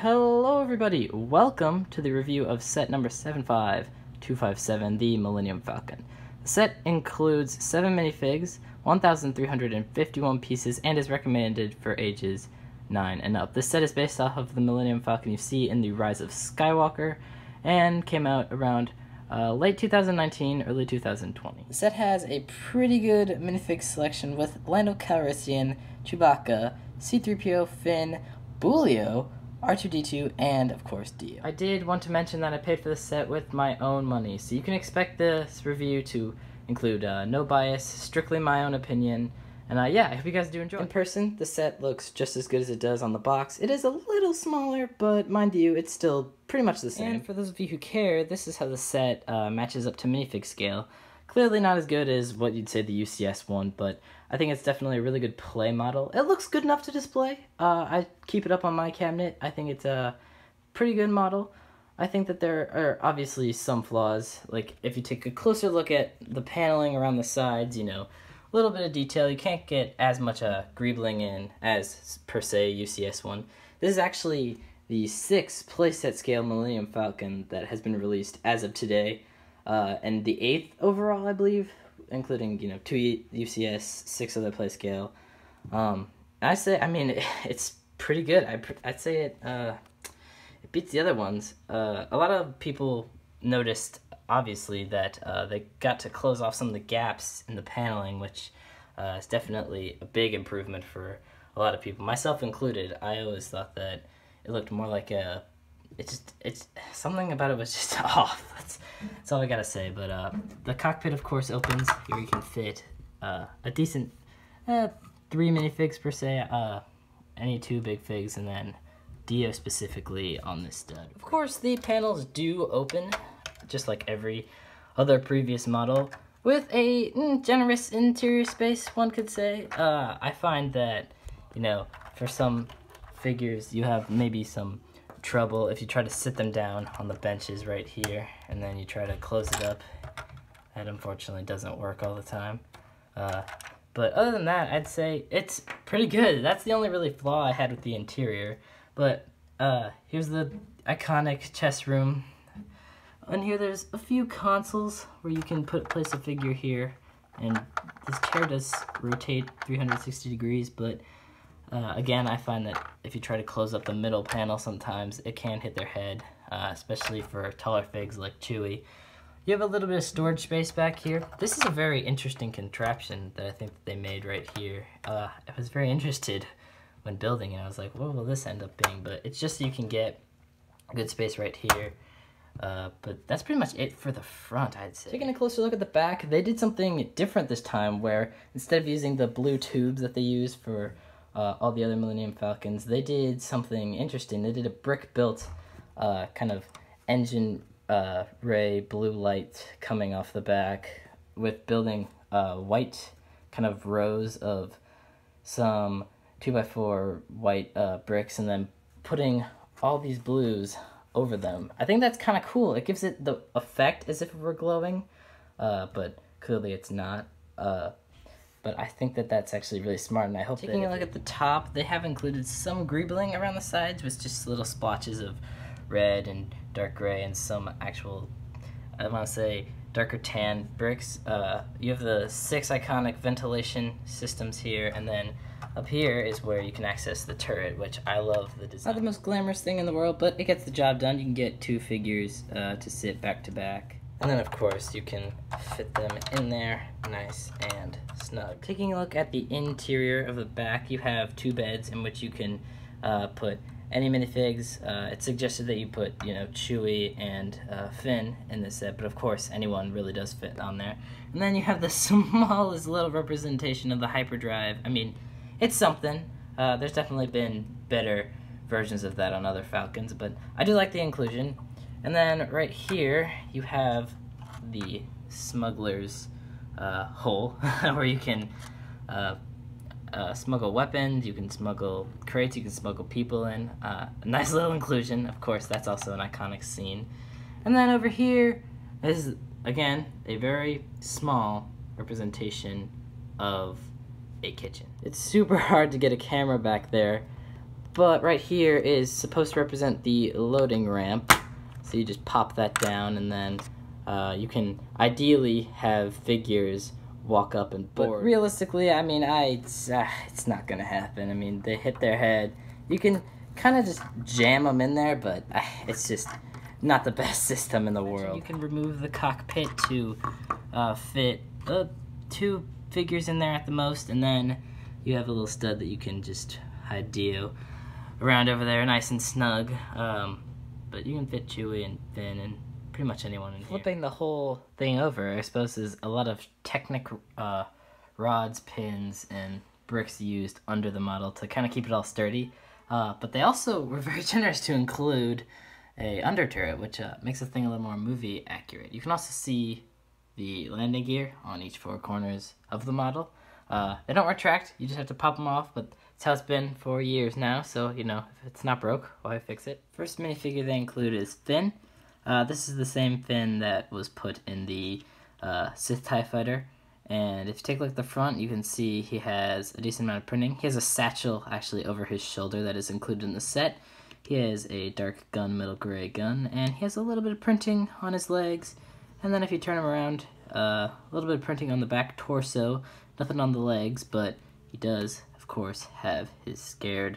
Hello everybody, welcome to the review of set number 75257, the Millennium Falcon. The set includes 7 minifigs, 1,351 pieces, and is recommended for ages 9 and up. This set is based off of the Millennium Falcon you see in The Rise of Skywalker, and came out around late 2019, early 2020. The set has a pretty good minifig selection with Lando Calrissian, Chewbacca, C-3PO, Finn, Boolio, R2-D2, and of course Dio. I did want to mention that I paid for this set with my own money, so you can expect this review to include no bias, strictly my own opinion, and yeah, I hope you guys do enjoy. In person, the set looks just as good as it does on the box. It is a little smaller, but mind you, it's still pretty much the same. And for those of you who care, this is how the set matches up to minifig scale. Clearly not as good as what you'd say the UCS one, but I think it's definitely a really good play model. It looks good enough to display. I keep it up on my cabinet. I think it's a pretty good model. I think that there are obviously some flaws. Like, if you take a closer look at the paneling around the sides, you know, a little bit of detail. You can't get as much greebling in as, per se, UCS one. This is actually the 6th playset scale Millennium Falcon that has been released as of today. And the 8th overall, I believe, including, you know, 2 UCS, 6 other play scale. It's pretty good. I'd say it beats the other ones. A lot of people noticed, obviously, that they got to close off some of the gaps in the paneling, which is definitely a big improvement for a lot of people, myself included. I always thought that it looked more like it's something about it was just off. That's all I gotta say. But the cockpit, of course, opens. Here you can fit a decent 3 minifigs per se, any 2 big figs, and then Dio specifically on this stud. Of course, the panels do open, just like every other previous model, with a generous interior space, one could say. I find that, you know, for some figures, you have maybe some trouble if you try to sit them down on the benches right here and then you try to close it up. That unfortunately doesn't work all the time, but other than that, I'd say it's pretty good. That's the only really flaw I had with the interior. But here's the iconic chess room, and here there's a few consoles where you can place a figure here, and this chair does rotate 360 degrees, but again, I find that if you try to close up the middle panel, sometimes it can hit their head, especially for taller figs like Chewie. You have a little bit of storage space back here. This is a very interesting contraption that I think that they made right here. I was very interested when building it. I was like, what will this end up being? But it's just so you can get a good space right here. But that's pretty much it for the front, I'd say. Taking a closer look at the back, they did something different this time, where instead of using the blue tubes that they use for all the other Millennium Falcons, they did something interesting. They did a brick-built kind of engine ray blue light coming off the back, with building white kind of rows of some 2x4 white bricks, and then putting all these blues over them. I think that's kind of cool. It gives it the effect as if it were glowing, but clearly it's not. But I think that that's actually really smart, and I hope taking a look at the top, they have included some greebling around the sides with just little splotches of red and dark gray and some actual, I want to say, darker tan bricks. You have the 6 iconic ventilation systems here, and then up here is where you can access the turret, which I love the design. Not the most glamorous thing in the world, but it gets the job done. You can get 2 figures to sit back to back. And then, of course, you can fit them in there nice and snug. Taking a look at the interior of the back, you have 2 beds in which you can put any minifigs. It's suggested that you put, you know, Chewie and Finn in this set, but of course, anyone really does fit on there. And then you have the smallest little representation of the hyperdrive. I mean, it's something. There's definitely been better versions of that on other Falcons, but I do like the inclusion. And then right here, you have the smuggler's hole, where you can smuggle weapons, you can smuggle crates, you can smuggle people in. A nice little inclusion. Of course, that's also an iconic scene. And then over here is, again, a very small representation of a kitchen. It's super hard to get a camera back there, But right here is supposed to represent the loading ramp. So you just pop that down, and then you can ideally have figures walk up and board. But realistically, I mean, it's not gonna happen. I mean, they hit their head. You can kind of just jam them in there, but it's just not the best system in the world. You can remove the cockpit to fit 2 figures in there at the most, and then you have a little stud that you can just hide Dio around over there nice and snug. But you can fit Chewie and Finn and pretty much anyone in here. Flipping the whole thing over, I suppose, is a lot of Technic rods, pins, and bricks used under the model to kind of keep it all sturdy. But they also were very generous to include a under turret, which makes the thing a little more movie accurate. You can also see the landing gear on each 4 corners of the model. They don't retract, you just have to pop them off, but it's how it's been for years now, so, you know, if it's not broke, why fix it? First minifigure they include is Finn. This is the same Finn that was put in the Sith TIE Fighter, and if you take a look at the front, you can see he has a decent amount of printing. He has a satchel, actually, over his shoulder that is included in the set. He has a dark gunmetal gray gun, and he has a little bit of printing on his legs, and then if you turn him around, a little bit of printing on the back torso, nothing on the legs, but he does, of course, have his scared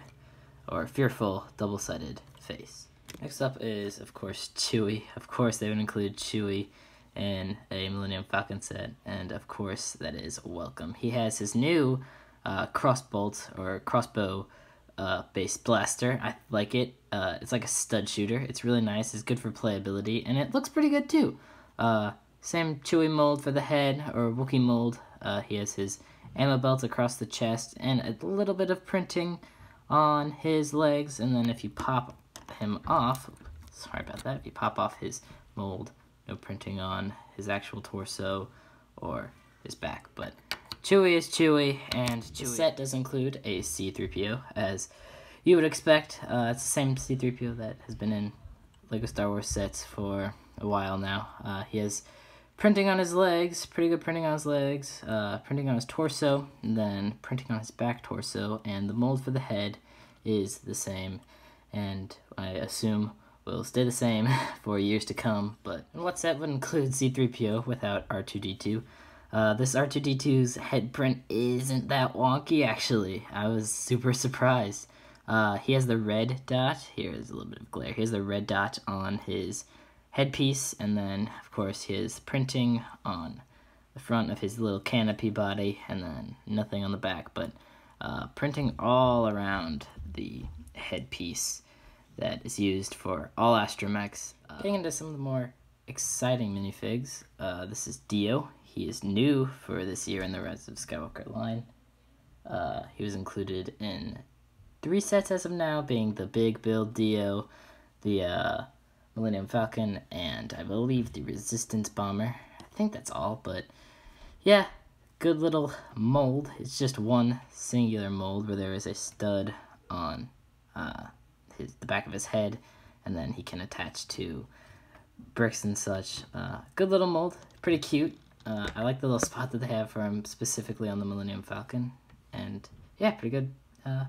or fearful double-sided face. Next up is, of course, Chewie. Of course, they would include Chewie in a Millennium Falcon set, and of course, that is welcome. He has his new crossbolt or crossbow based blaster. I like it. It's like a stud shooter. It's really nice. It's good for playability, and it looks pretty good too. Same Chewie mold for the head, or Wookiee mold. He has his ammo belt across the chest, and a little bit of printing on his legs, and then if you pop him off, sorry about that, if you pop off his mold, no printing on his actual torso or his back, but Chewie is Chewie, and Chewie. The set does include a C-3PO, as you would expect. It's the same C-3PO that has been in LEGO Star Wars sets for a while now. He has printing on his legs, pretty good printing on his legs, printing on his torso, and then printing on his back torso, and the mold for the head is the same, and I assume will stay the same for years to come. But what set would include C-3PO without R2-D2? This R2-D2's head print isn't that wonky, actually. I was super surprised. He has the red dot. Here is a little bit of glare. He has the red dot on his headpiece, and then, of course, his printing on the front of his little canopy body, and then nothing on the back, but printing all around the headpiece that is used for all astromechs. Getting into some of the more exciting minifigs, this is Dio. He is new for this year in the Rise of Skywalker line. He was included in 3 sets as of now, being the Big Build Dio, the Millennium Falcon, and I believe the Resistance Bomber. I think that's all, but yeah, good little mold. It's just one singular mold where there is a stud on the back of his head, and then he can attach to bricks and such. Good little mold, pretty cute. I like the little spot that they have for him specifically on the Millennium Falcon, and yeah, pretty good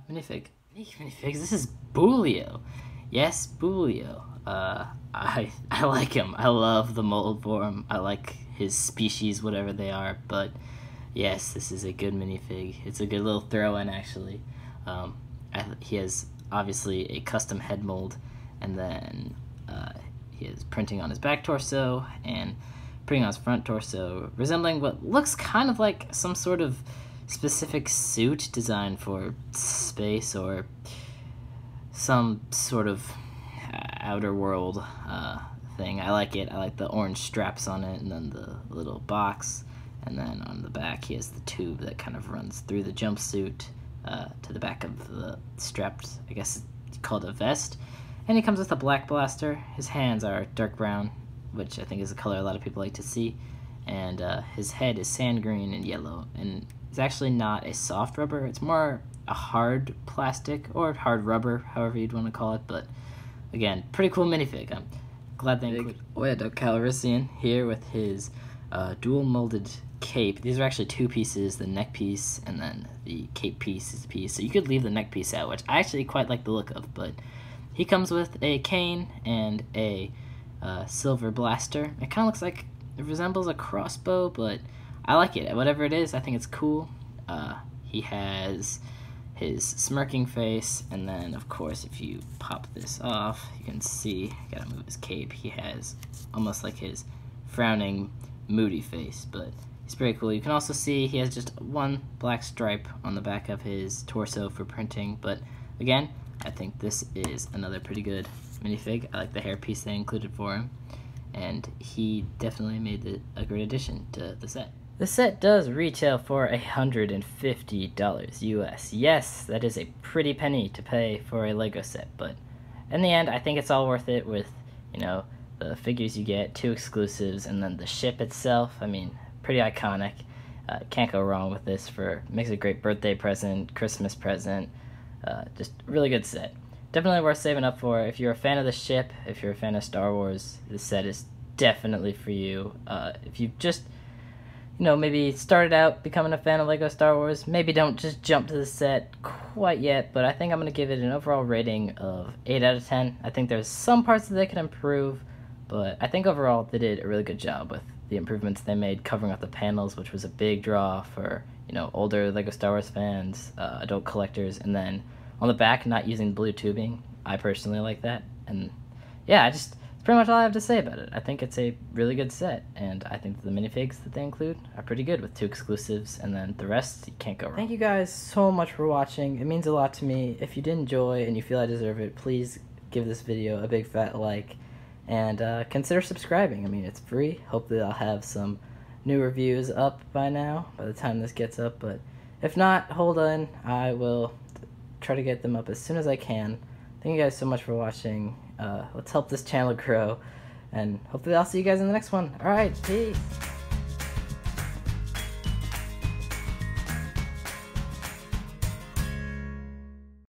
minifig. Minifigs, this is Boolio. Yes, Boolio. I like him. I love the mold for him. I like his species, whatever they are, but yes, this is a good minifig. It's a good little throw-in, actually. He has, obviously, a custom head mold, and then he has printing on his back torso, and printing on his front torso, resembling what looks kind of like some sort of specific suit designed for space, or some sort of outer world thing. I like it. I like the orange straps on it, and then the little box, and then on the back he has the tube that kind of runs through the jumpsuit to the back of the strapped, I guess it's called a vest, and he comes with a black blaster. His hands are dark brown, which I think is a color a lot of people like to see, and his head is sand green and yellow, and it's actually not a soft rubber, it's more a hard plastic, or hard rubber, however you'd want to call it, but again, pretty cool minifig. I'm glad they included Oedo Calrissian here with his dual molded cape. These are actually two pieces, the neck piece and then the cape piece is a piece. So you could leave the neck piece out, which I actually quite like the look of, but he comes with a cane and a silver blaster. It kind of looks like, it resembles a crossbow, but I like it. Whatever it is, I think it's cool. He has his smirking face, and then of course if you pop this off, you can see, gotta move his cape, he has almost like his frowning, moody face, but it's pretty cool. You can also see he has just one black stripe on the back of his torso for printing, but again, I think this is another pretty good minifig. I like the hairpiece they included for him, and he definitely made a great addition to the set. The set does retail for $150 US. Yes, that is a pretty penny to pay for a Lego set, but in the end, I think it's all worth it with, you know, the figures you get, 2 exclusives, and then the ship itself. I mean, pretty iconic. Can't go wrong with this. Makes a great birthday present, Christmas present. Just really good set. Definitely worth saving up for. If you're a fan of the ship, if you're a fan of Star Wars, this set is definitely for you. If you just, you know, maybe started out becoming a fan of Lego Star Wars, maybe don't just jump to the set quite yet, but I think I'm going to give it an overall rating of 8 out of 10. I think there's some parts that they could improve, but I think overall they did a really good job with the improvements they made covering up the panels, which was a big draw for, you know, older Lego Star Wars fans, adult collectors, and then on the back not using blue tubing. I personally like that, and yeah, that's pretty much all I have to say about it. I think it's a really good set, and I think the minifigs that they include are pretty good with 2 exclusives, and then the rest, you can't go wrong. Thank you guys so much for watching. It means a lot to me. If you did enjoy and you feel I deserve it, please give this video a big fat like, and consider subscribing. I mean, it's free. Hopefully I'll have some new reviews up by now, by the time this gets up, but if not, hold on. I will try to get them up as soon as I can. Thank you guys so much for watching. Let's help this channel grow, and hopefully I'll see you guys in the next one. Alright, peace!